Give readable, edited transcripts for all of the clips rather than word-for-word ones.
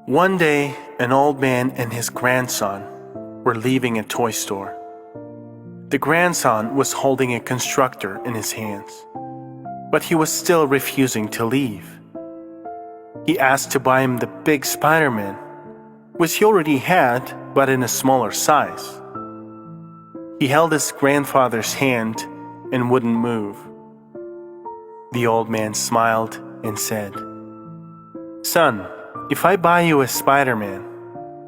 One day, an old man and his grandson were leaving a toy store. The grandson was holding a constructor in his hands, but he was still refusing to leave. He asked to buy him the big Spider-Man, which he already had, but in a smaller size. He held his grandfather's hand and wouldn't move. The old man smiled and said, "Son, if I buy you a Spider-Man,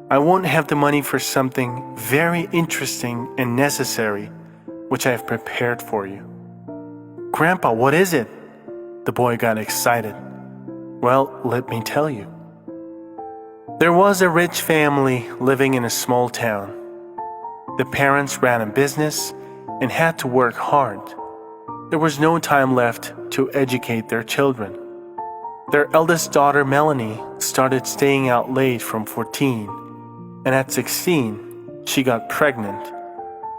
I won't have the money for something very interesting and necessary, which I have prepared for you." "Grandpa, what is it?" The boy got excited. "Well, let me tell you. There was a rich family living in a small town. The parents ran a business and had to work hard. There was no time left to educate their children. Their eldest daughter, Melanie, started staying out late from 14, and at 16, she got pregnant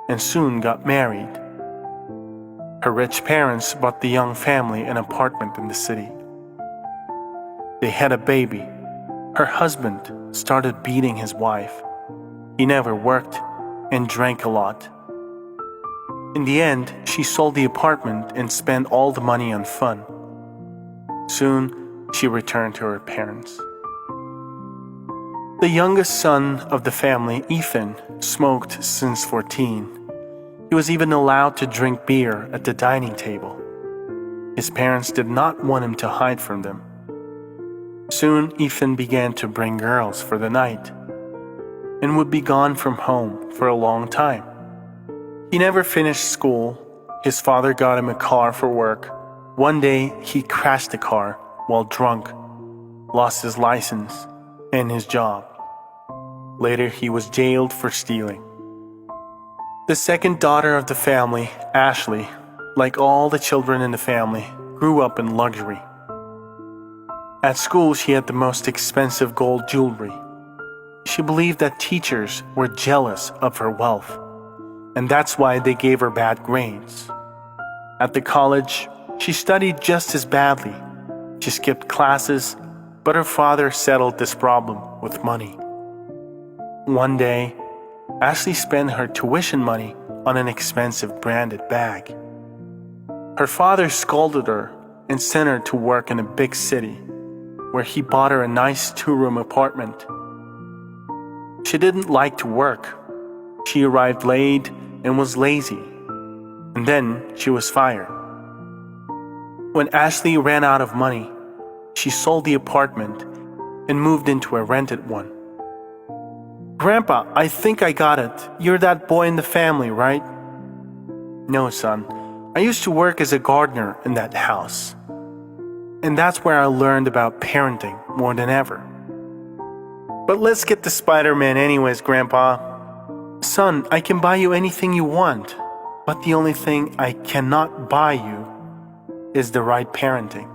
and soon got married. Her rich parents bought the young family an apartment in the city. They had a baby. Her husband started beating his wife. He never worked and drank a lot. In the end, she sold the apartment and spent all the money on fun. Soon, she returned to her parents. The youngest son of the family, Ethan, smoked since 14. He was even allowed to drink beer at the dining table. His parents did not want him to hide from them. Soon, Ethan began to bring girls for the night and would be gone from home for a long time. He never finished school. His father got him a car for work. One day, he crashed the car while drunk, lost his license and his job. Later, he was jailed for stealing. The second daughter of the family, Ashley, like all the children in the family, grew up in luxury. At school, she had the most expensive gold jewelry. She believed that teachers were jealous of her wealth, and that's why they gave her bad grades. At the college, she studied just as badly. She skipped classes, but her father settled this problem with money. One day, Ashley spent her tuition money on an expensive branded bag. Her father scolded her and sent her to work in a big city, where he bought her a nice 2-room apartment. She didn't like to work. She arrived late and was lazy, and then she was fired. When Ashley ran out of money, she sold the apartment and moved into a rented one. "Grandpa, I think I got it. You're that boy in the family, right?" "No, son. I used to work as a gardener in that house. And that's where I learned about parenting more than ever." "But let's get the Spider-Man anyways, Grandpa." "Son, I can buy you anything you want, but the only thing I cannot buy you is the right parenting.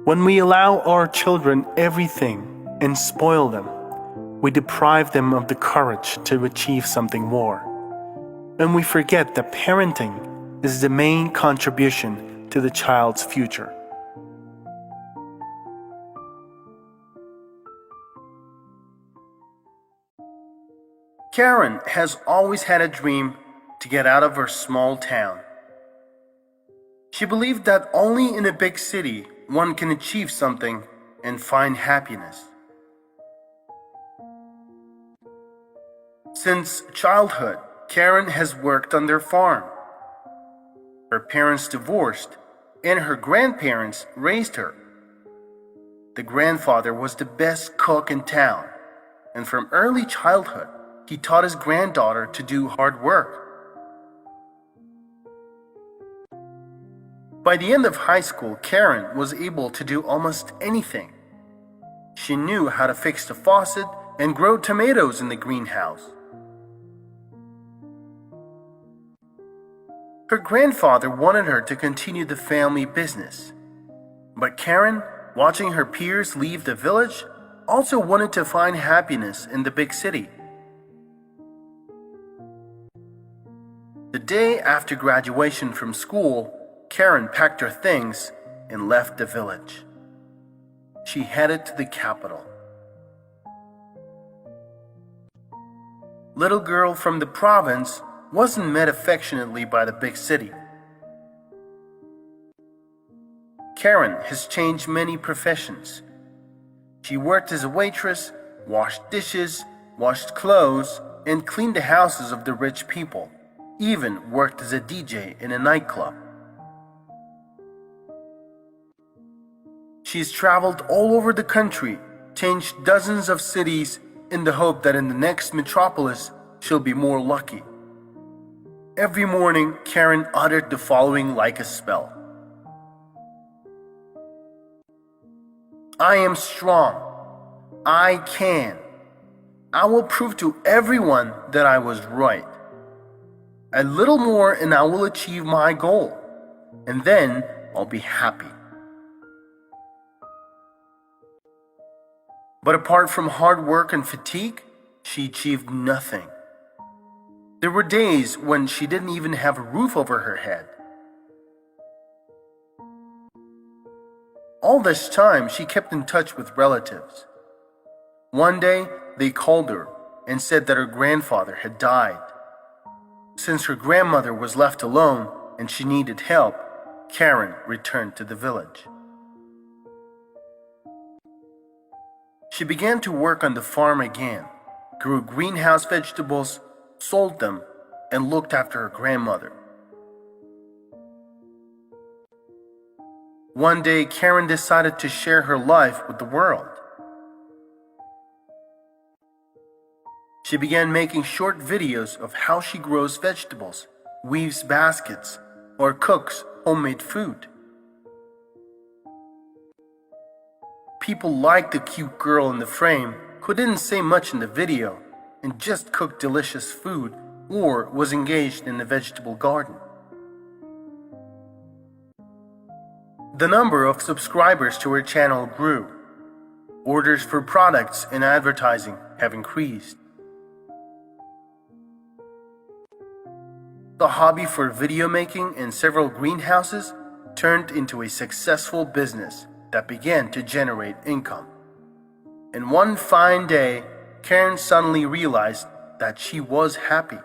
When we allow our children everything and spoil them, we deprive them of the courage to achieve something more. And we forget that parenting is the main contribution to the child's future." Karen has always had a dream to get out of her small town. She believed that only in a big city one can achieve something and find happiness. Since childhood, Karen has worked on their farm. Her parents divorced, and her grandparents raised her. The grandfather was the best cook in town, and from early childhood, he taught his granddaughter to do hard work. By the end of high school, Karen was able to do almost anything. She knew how to fix the faucet and grow tomatoes in the greenhouse. Her grandfather wanted her to continue the family business, but Karen, watching her peers leave the village, also wanted to find happiness in the big city. The day after graduation from school, Karen packed her things and left the village. She headed to the capital. little girl from the province wasn't met affectionately by the big city. Karen has changed many professions. She worked as a waitress, washed dishes, washed clothes, and cleaned the houses of the rich people, even worked as a DJ in a nightclub. She's traveled all over the country, changed dozens of cities in the hope that in the next metropolis she'll be more lucky. Every morning, Karen uttered the following like a spell. I am strong. I can. I will prove to everyone that I was right. A little more and I will achieve my goal. And then I'll be happy. But apart from hard work and fatigue, she achieved nothing. There were days when she didn't even have a roof over her head. All this time, she kept in touch with relatives. One day, they called her and said that her grandfather had died. Since her grandmother was left alone and she needed help, Karen returned to the village. She began to work on the farm again, grew greenhouse vegetables, sold them, and looked after her grandmother. One day, Karen decided to share her life with the world. She began making short videos of how she grows vegetables, weaves baskets, or cooks homemade food. People liked the cute girl in the frame who didn't say much in the video and just cooked delicious food or was engaged in the vegetable garden. The number of subscribers to her channel grew. Orders for products and advertising have increased. The hobby for video making in several greenhouses turned into a successful business that began to generate income. And one fine day, Karen suddenly realized that she was happy.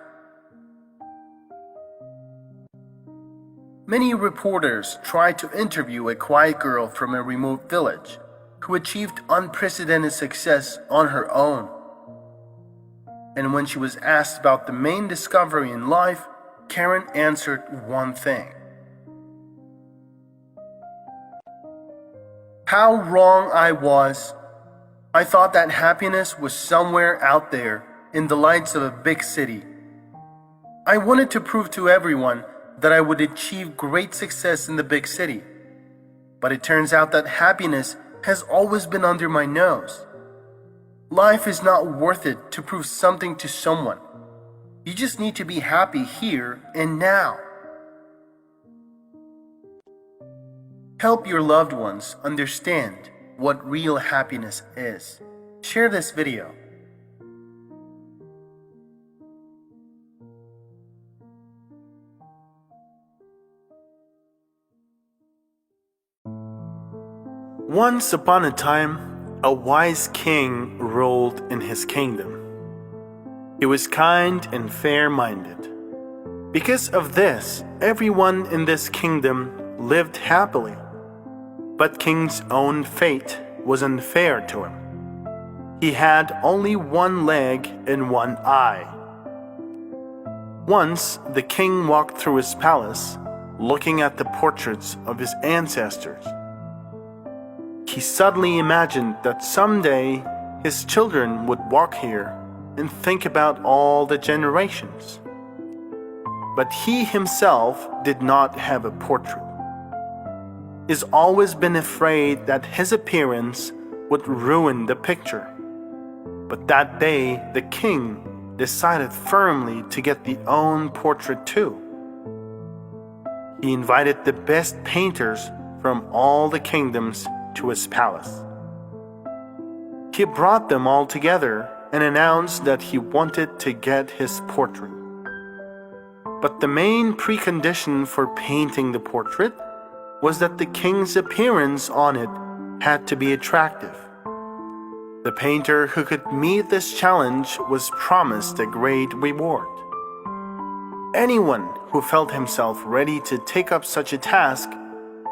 Many reporters tried to interview a quiet girl from a remote village who achieved unprecedented success on her own. And when she was asked about the main discovery in life, Karen answered one thing. How wrong I was. I thought that happiness was somewhere out there in the lights of a big city. I wanted to prove to everyone that I would achieve great success in the big city. But it turns out that happiness has always been under my nose. Life is not worth it to prove something to someone. You just need to be happy here and now. Help your loved ones understand what real happiness is. Share this video. Once upon a time, a wise king ruled in his kingdom. He was kind and fair-minded. Because of this, everyone in this kingdom lived happily. But King's own fate was unfair to him. He had only one leg and one eye. Once, the king walked through his palace, looking at the portraits of his ancestors. He suddenly imagined that someday his children would walk here and think about all the generations. But he himself did not have a portrait. He's always been afraid that his appearance would ruin the picture. But that day, the king decided firmly to get the own portrait too. He invited the best painters from all the kingdoms to his palace. He brought them all together and announced that he wanted to get his portrait. But the main precondition for painting the portrait was that the king's appearance on it had to be attractive. The painter who could meet this challenge was promised a great reward. Anyone who felt himself ready to take up such a task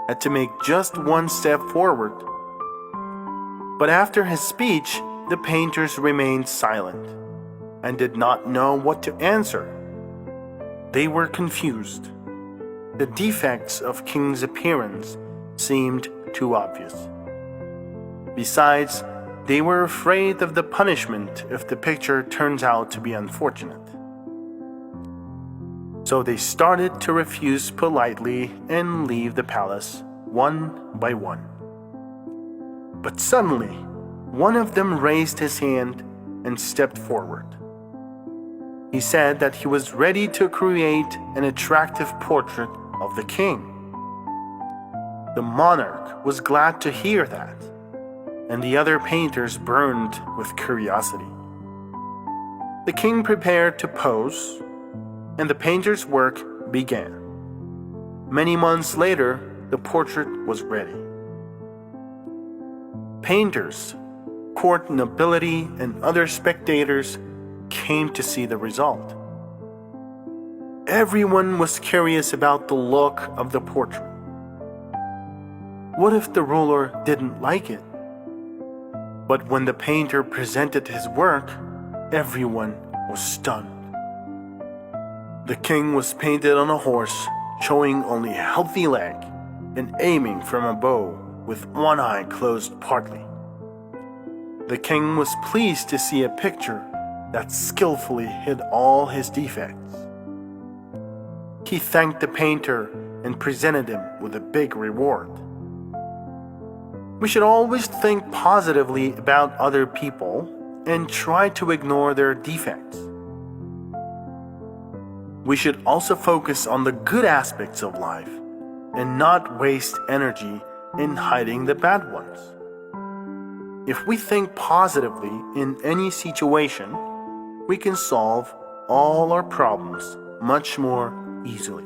had to make just one step forward. But after his speech, the painters remained silent and did not know what to answer. They were confused. The defects of King's appearance seemed too obvious. Besides, they were afraid of the punishment if the picture turns out to be unfortunate. So they started to refuse politely and leave the palace one by one. But suddenly, one of them raised his hand and stepped forward. He said that he was ready to create an attractive portrait of the king. The monarch was glad to hear that, and the other painters burned with curiosity. The king prepared to pose, and the painter's work began. Many months later, the portrait was ready. Painters, court nobility, and other spectators came to see the result. Everyone was curious about the look of the portrait. What if the ruler didn't like it? But when the painter presented his work, everyone was stunned. The king was painted on a horse, showing only a healthy leg and aiming from a bow with one eye closed partly. The king was pleased to see a picture that skillfully hid all his defects. He thanked the painter and presented him with a big reward. We should always think positively about other people and try to ignore their defects. We should also focus on the good aspects of life and not waste energy in hiding the bad ones. If we think positively in any situation, we can solve all our problems much more easily.